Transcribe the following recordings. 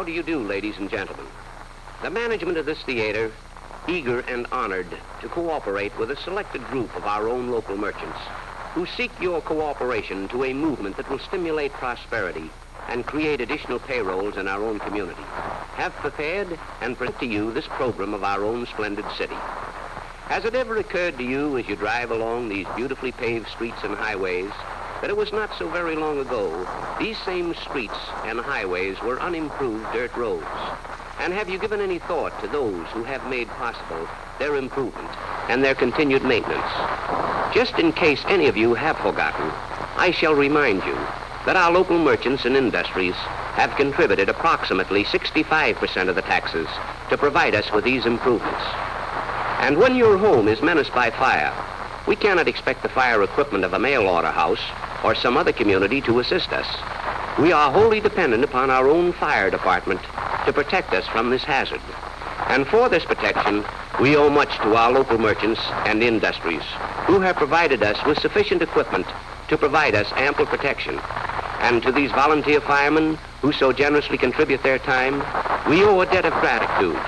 do you do, ladies and gentlemen? The management of this theater, eager and honored to cooperate with a selected group of our own local merchants who seek your cooperation to a movement that will stimulate prosperity and create additional payrolls in our own community, have prepared and present to you this program of our own splendid city. Has it ever occurred to you as you drive along these beautifully paved streets and highways that it was not so very long ago these same streets and highways were unimproved dirt roads? And have you given any thought to those who have made possible their improvement and their continued maintenance? Just in case any of you have forgotten, I shall remind you that our local merchants and industries have contributed approximately 65% of the taxes to provide us with these improvements. And when your home is menaced by fire, we cannot expect the fire equipment of a mail order house or some other community to assist us. We are wholly dependent upon our own fire department to protect us from this hazard. And for this protection, we owe much to our local merchants and industries who have provided us with sufficient equipment to provide us ample protection. And to these volunteer firemen who so generously contribute their time, we owe a debt of gratitude.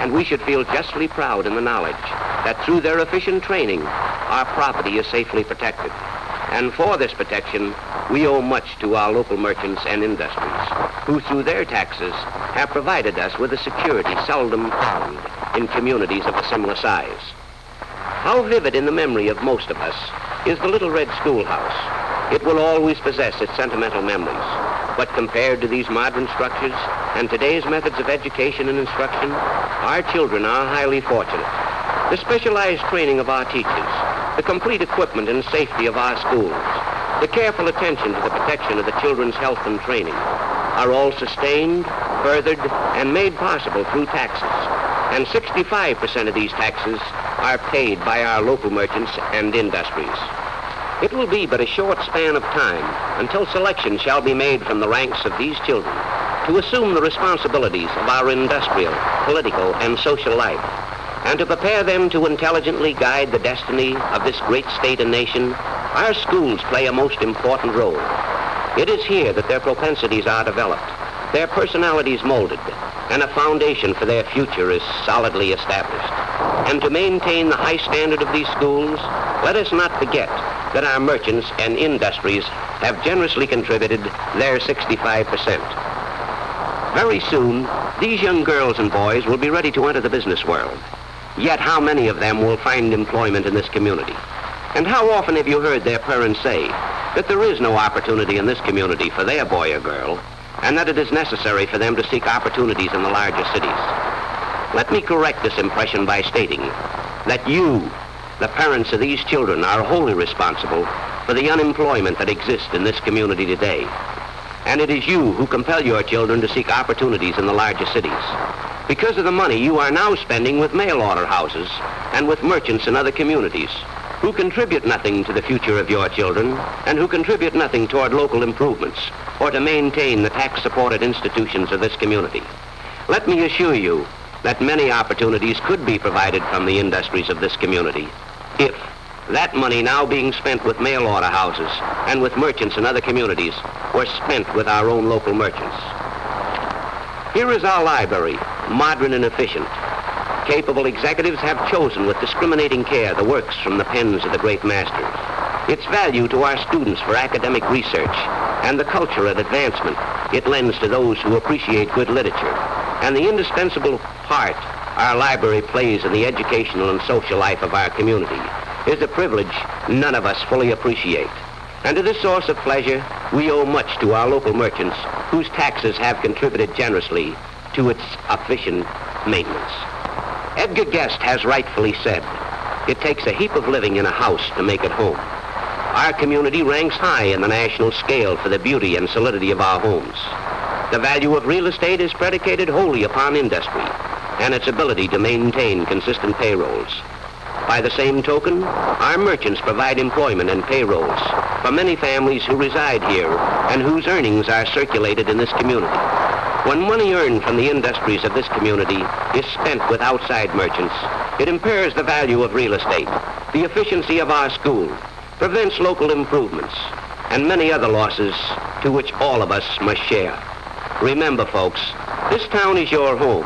And we should feel justly proud in the knowledge that through their efficient training, our property is safely protected. And for this protection, we owe much to our local merchants and industries, who through their taxes have provided us with a security seldom found in communities of a similar size. How vivid in the memory of most of us is the little red schoolhouse. It will always possess its sentimental memories, but compared to these modern structures and today's methods of education and instruction, our children are highly fortunate. The specialized training of our teachers, the complete equipment and safety of our schools, the careful attention to the protection of the children's health and training are all sustained, furthered, and made possible through taxes. And 65% of these taxes are paid by our local merchants and industries. It will be but a short span of time until selection shall be made from the ranks of these children to assume the responsibilities of our industrial, political, and social life, and to prepare them to intelligently guide the destiny of this great state and nation. Our schools play a most important role. It is here that their propensities are developed, their personalities molded, and a foundation for their future is solidly established. And to maintain the high standard of these schools, let us not forget that our merchants and industries have generously contributed their 65%. Very soon, these young girls and boys will be ready to enter the business world. Yet how many of them will find employment in this community? And how often have you heard their parents say that there is no opportunity in this community for their boy or girl, and that it is necessary for them to seek opportunities in the larger cities? Let me correct this impression by stating that you, the parents of these children, are wholly responsible for the unemployment that exists in this community today. And it is you who compel your children to seek opportunities in the larger cities. Because of the money you are now spending with mail order houses and with merchants in other communities who contribute nothing to the future of your children and who contribute nothing toward local improvements or to maintain the tax-supported institutions of this community. Let me assure you that many opportunities could be provided from the industries of this community if that money now being spent with mail order houses and with merchants in other communities were spent with our own local merchants. Here is our library, modern and efficient. Capable executives have chosen with discriminating care the works from the pens of the great masters. Its value to our students for academic research and the culture and advancement it lends to those who appreciate good literature, and the indispensable part our library plays in the educational and social life of our community is a privilege none of us fully appreciate. And to this source of pleasure, we owe much to our local merchants whose taxes have contributed generously to its efficient maintenance. Edgar Guest has rightfully said, it takes a heap of living in a house to make it home. Our community ranks high in the national scale for the beauty and solidity of our homes. The value of real estate is predicated wholly upon industry and its ability to maintain consistent payrolls. By the same token, our merchants provide employment and payrolls for many families who reside here and whose earnings are circulated in this community. When money earned from the industries of this community is spent with outside merchants, it impairs the value of real estate, the efficiency of our school, prevents local improvements, and many other losses to which all of us must share. Remember, folks, This town is your home,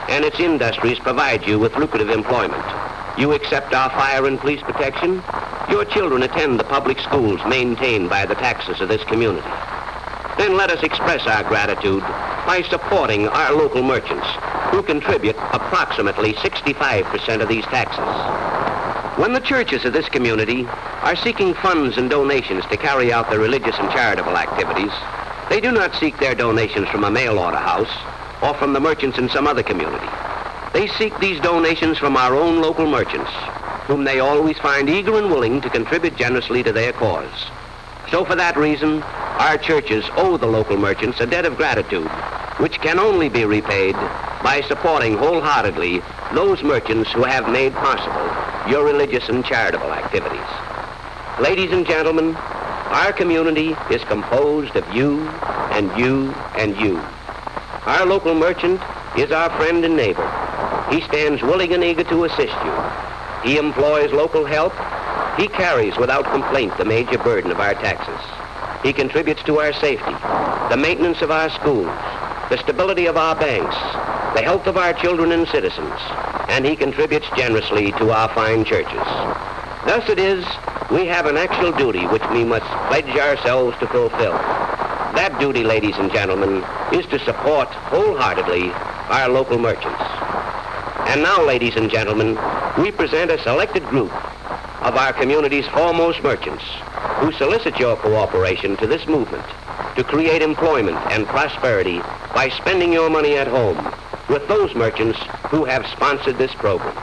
and its industries provide you with lucrative employment. You accept our fire and police protection. Your children attend the public schools maintained by the taxes of this community. Then let us express our gratitude by supporting our local merchants, who contribute approximately 65% of these taxes. When the churches of this community are seeking funds and donations to carry out their religious and charitable activities, they do not seek their donations from a mail-order house or from the merchants in some other community. They seek these donations from our own local merchants, whom they always find eager and willing to contribute generously to their cause. So for that reason, our churches owe the local merchants a debt of gratitude, which can only be repaid by supporting wholeheartedly those merchants who have made possible your religious and charitable activities. Ladies and gentlemen, our community is composed of you and you and you. Our local merchant is our friend and neighbor. He stands willing and eager to assist you. He employs local help. He carries without complaint the major burden of our taxes. He contributes to our safety, the maintenance of our schools, the stability of our banks, the health of our children and citizens, and he contributes generously to our fine churches. Thus it is, we have an actual duty which we must pledge ourselves to fulfill. That duty, ladies and gentlemen, is to support wholeheartedly our local merchants. And now, ladies and gentlemen, we present a selected group of our community's foremost merchants who solicit your cooperation to this movement to create employment and prosperity by spending your money at home with those merchants who have sponsored this program.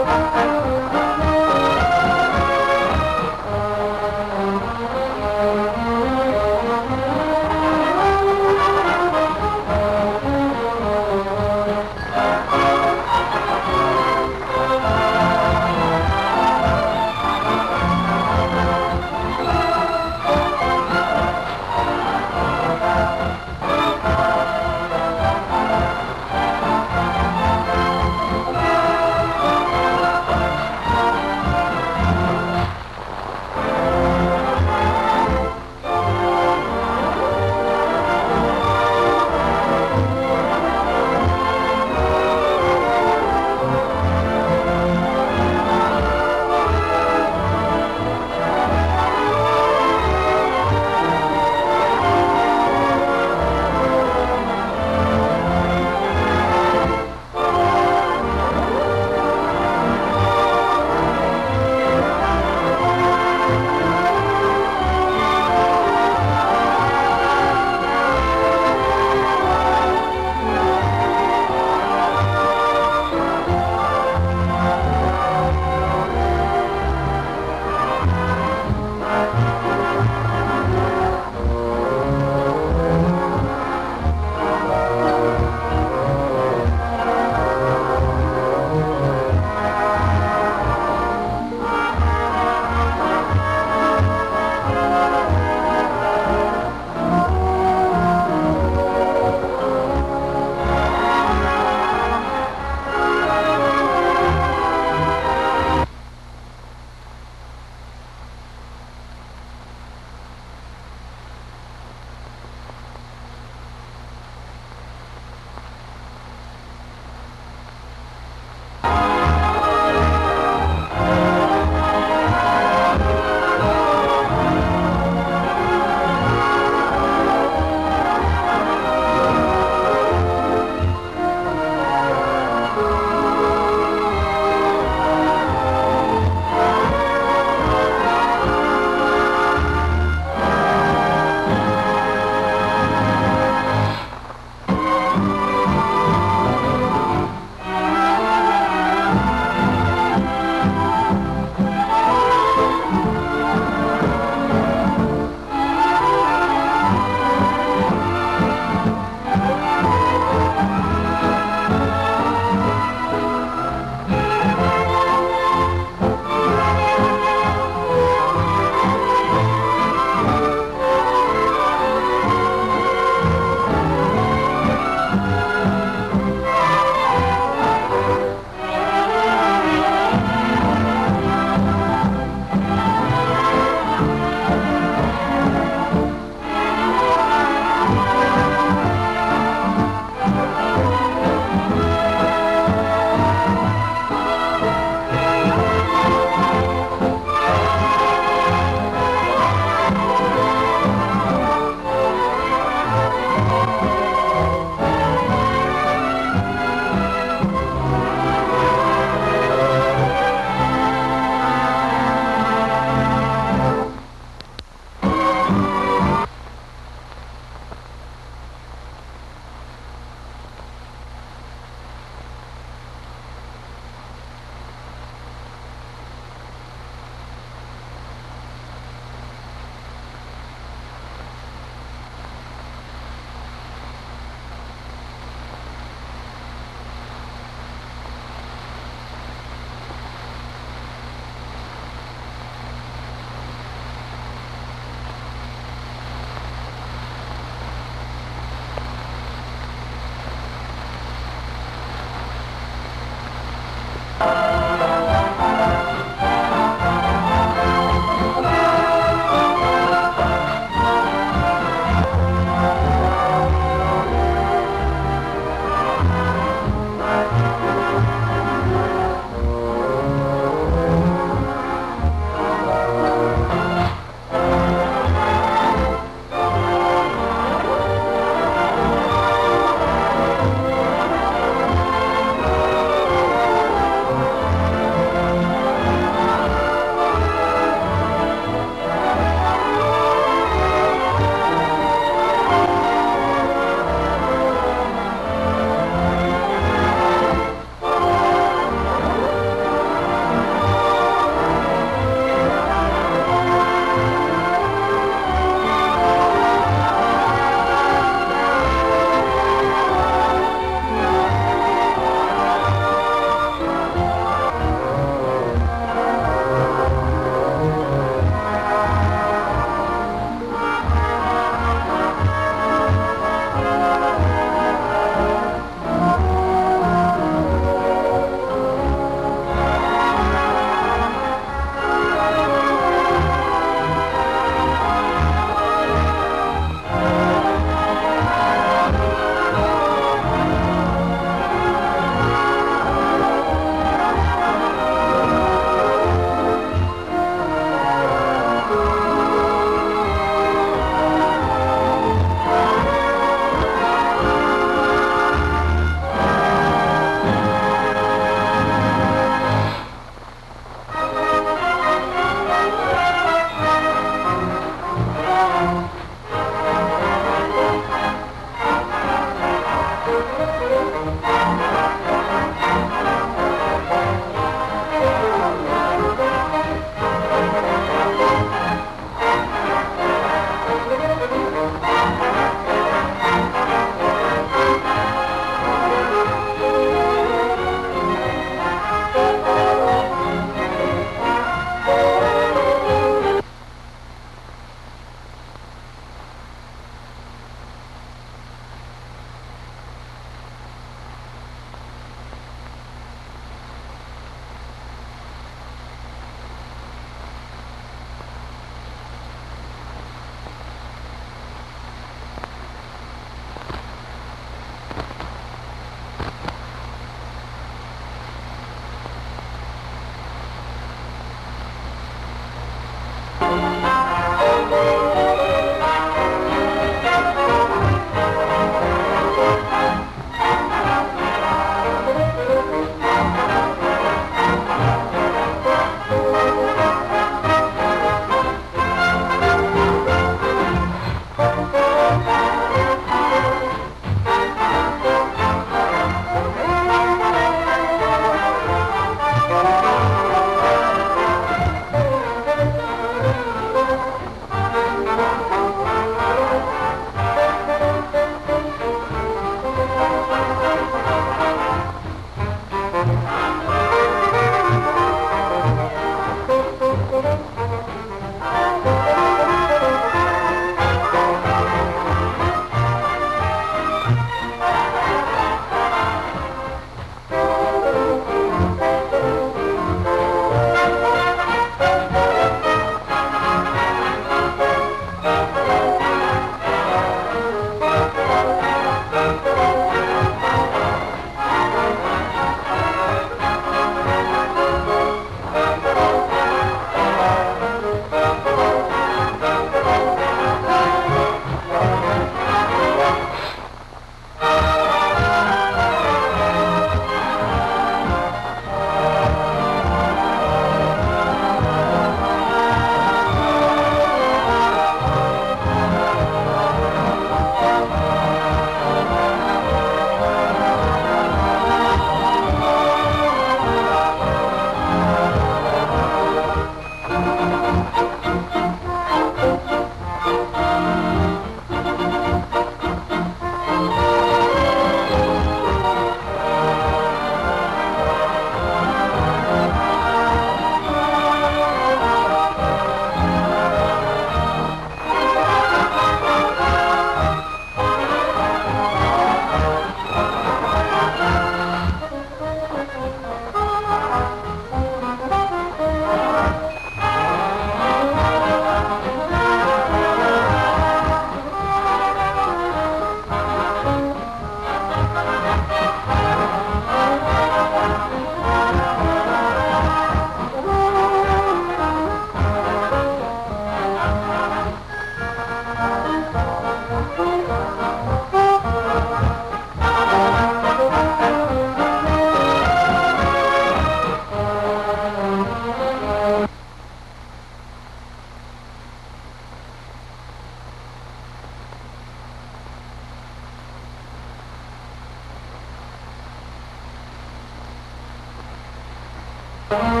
Bye.